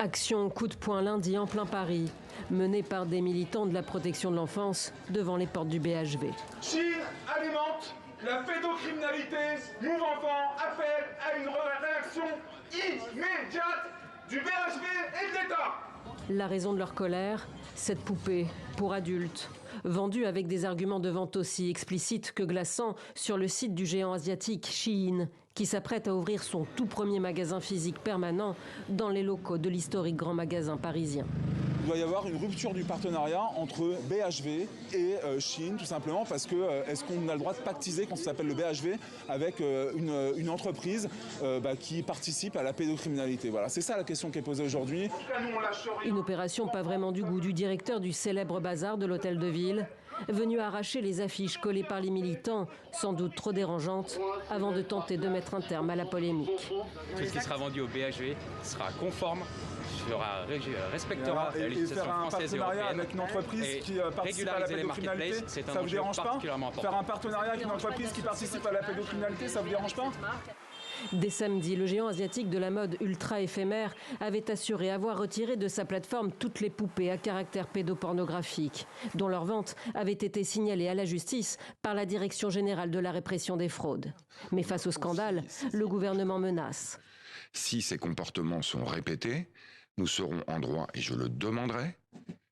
Action coup de poing lundi en plein Paris, menée par des militants de la protection de l'enfance devant les portes du BHV. Chine alimente la pédocriminalité. MoveEnfant appelle à une réaction immédiate du BHV et de l'État. La raison de leur colère, cette poupée pour adultes, vendue avec des arguments de vente aussi explicites que glaçants sur le site du géant asiatique Shein, qui s'apprête à ouvrir son tout premier magasin physique permanent dans les locaux de l'historique grand magasin parisien. Il doit y avoir une rupture du partenariat entre BHV et Shein, tout simplement parce que est-ce qu'on a le droit de pactiser quand ça s'appelle le BHV avec une entreprise qui participe à la pédocriminalité. Voilà, c'est ça la question qui est posée aujourd'hui. Une opération pas vraiment du goût du directeur du célèbre bazar de l'hôtel de ville, venu arracher les affiches collées par les militants, sans doute trop dérangeantes, avant de tenter de mettre un terme à la polémique. Tout ce qui sera vendu au BHV sera conforme, respectera la législation française et européenne. Avec une entreprise qui participe à la pédocriminalité, ça vous dérange pas? Faire un partenariat avec une entreprise qui participe à la pédocriminalité, ça vous dérange pas? Dès samedi, le géant asiatique de la mode ultra éphémère avait assuré avoir retiré de sa plateforme toutes les poupées à caractère pédopornographique, dont leur vente avait été signalée à la justice par la Direction générale de la répression des fraudes. Mais face au scandale, le gouvernement menace. Si ces comportements sont répétés, nous serons en droit, et je le demanderai,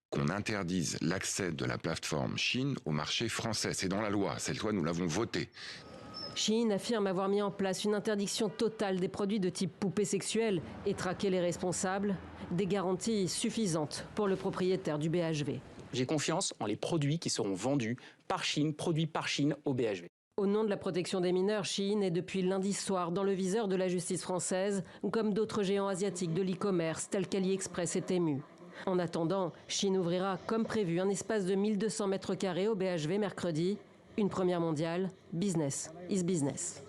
qu'on interdise l'accès de la plateforme Shein au marché français. C'est dans la loi, cette loi nous l'avons votée. Shein affirme avoir mis en place une interdiction totale des produits de type poupée sexuelle et traqué les responsables, des garanties suffisantes pour le propriétaire du BHV. J'ai confiance en les produits qui seront vendus par Shein, produits par Shein au BHV. Au nom de la protection des mineurs, Shein est depuis lundi soir dans le viseur de la justice française, comme d'autres géants asiatiques de l'e-commerce tels qu'AliExpress et Temu. En attendant, Shein ouvrira comme prévu un espace de 1200 mètres carrés au BHV mercredi. Une première mondiale, business is business.